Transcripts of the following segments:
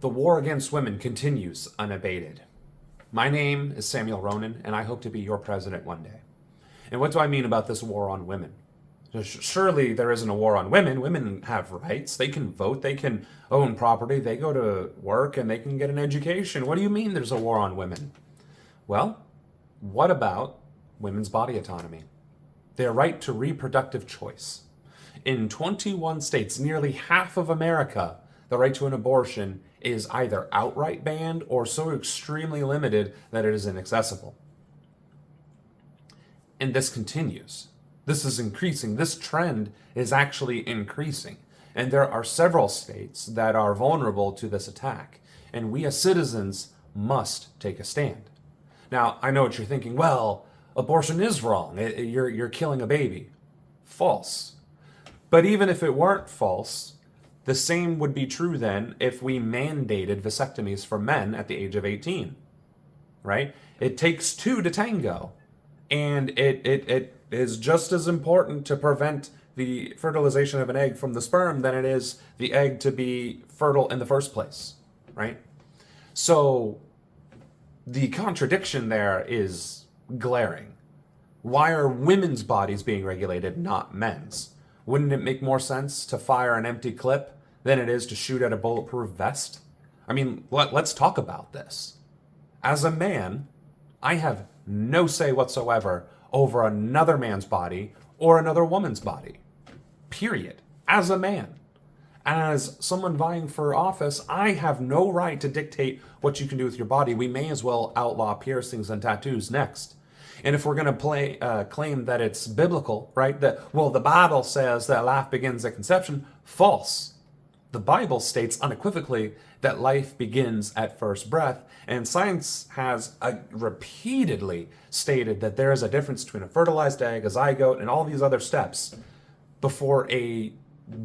The war against women continues unabated. My name is Samuel Ronan, and I hope to be your president one day. And what do I mean about this war on women? Surely there isn't a war on women. Women have rights. They can vote. They can own property. They go to work and they can get an education. What do you mean there's a war on women? Well, what about women's body autonomy? Their right to reproductive choice. In 21 states, nearly half of America, the right to an abortion is either outright banned or so extremely limited that it is inaccessible. And this continues. This is increasing. This trend is actually increasing. And there are several states that are vulnerable to this attack. And we as citizens must take a stand. Now, I know what you're thinking. Well, abortion is wrong. You're killing a baby. False. But even if it weren't false, the same would be true then if we mandated vasectomies for men at the age of 18, right? It takes two to tango. And it is just as important to prevent the fertilization of an egg from the sperm than it is the egg to be fertile in the first place, right? So the contradiction there is glaring. Why are women's bodies being regulated, not men's? Wouldn't it make more sense to fire an empty clip than it is to shoot at a bulletproof vest? I mean, let's talk about this. As a man, I have no say whatsoever over another man's body or another woman's body. Period. As a man. As someone vying for office, I have no right to dictate what you can do with your body. We may as well outlaw piercings and tattoos next. And if we're going to claim that it's biblical, right? That, well, the Bible says that life begins at conception. False. The Bible states unequivocally that life begins at first breath, and science has repeatedly stated that there is a difference between a fertilized egg, a zygote, and all these other steps before a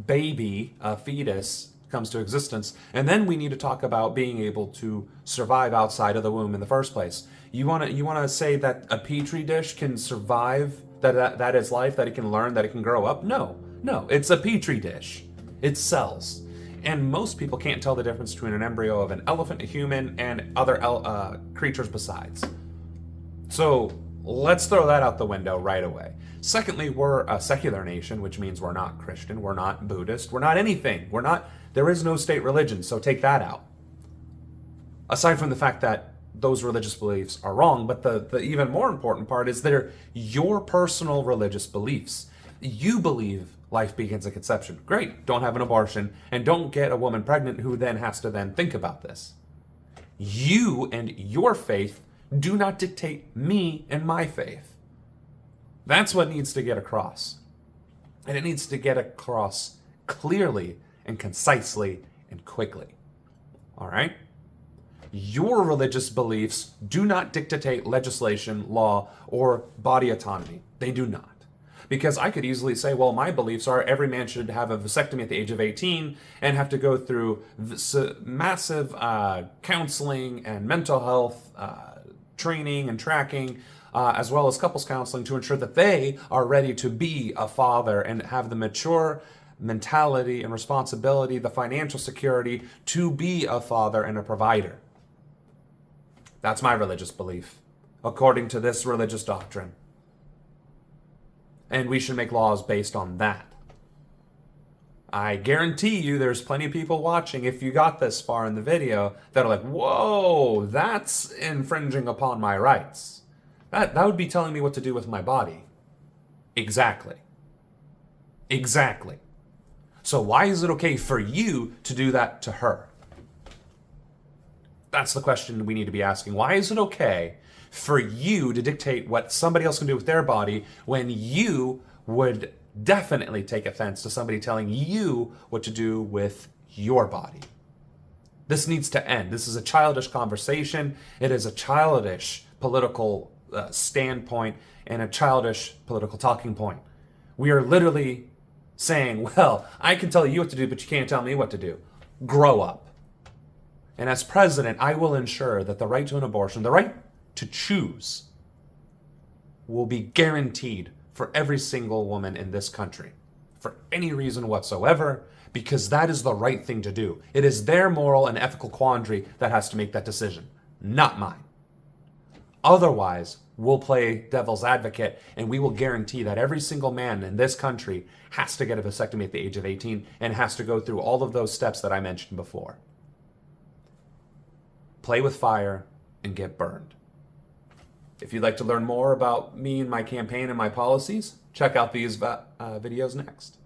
baby, a fetus, comes to existence. And then we need to talk about being able to survive outside of the womb in the first place. You want to say that a petri dish can survive, that is life, that it can learn, that it can grow up? No, it's a petri dish. It's cells. And most people can't tell the difference between an embryo of an elephant, a human, and other creatures besides. So let's throw that out the window right away. Secondly, we're a secular nation, which means we're not Christian, we're not Buddhist, we're not anything. There is no state religion, so take that out. Aside from the fact that those religious beliefs are wrong, but the even more important part is they're your personal religious beliefs. You believe life begins at conception. Great, don't have an abortion, and don't get a woman pregnant who then has to then think about this. You and your faith do not dictate me and my faith. That's what needs to get across. And it needs to get across clearly and concisely and quickly. All right? Your religious beliefs do not dictate legislation, law, or body autonomy. They do not. Because I could easily say, well, my beliefs are every man should have a vasectomy at the age of 18 and have to go through massive counseling and mental health training and tracking, as well as couples counseling to ensure that they are ready to be a father and have the mature mentality and responsibility, the financial security to be a father and a provider. That's my religious belief, according to this religious doctrine. And we should make laws based on that. I guarantee you there's plenty of people watching, if you got this far in the video, that are like, whoa, that's infringing upon my rights. That would be telling me what to do with my body. Exactly. So why is it okay for you to do that to her? That's the question we need to be asking. Why is it okay for you to dictate what somebody else can do with their body when you would definitely take offense to somebody telling you what to do with your body? This needs to end. This is a childish conversation. It is a childish political standpoint and a childish political talking point. We are literally saying, well, I can tell you what to do, but you can't tell me what to do. Grow up. And as president, I will ensure that the right to an abortion, the right to choose, will be guaranteed for every single woman in this country, for any reason whatsoever, because that is the right thing to do. It is their moral and ethical quandary that has to make that decision, not mine. Otherwise, we'll play devil's advocate and we will guarantee that every single man in this country has to get a vasectomy at the age of 18 and has to go through all of those steps that I mentioned before. Play with fire and get burned. If you'd like to learn more about me and my campaign and my policies, check out these videos next.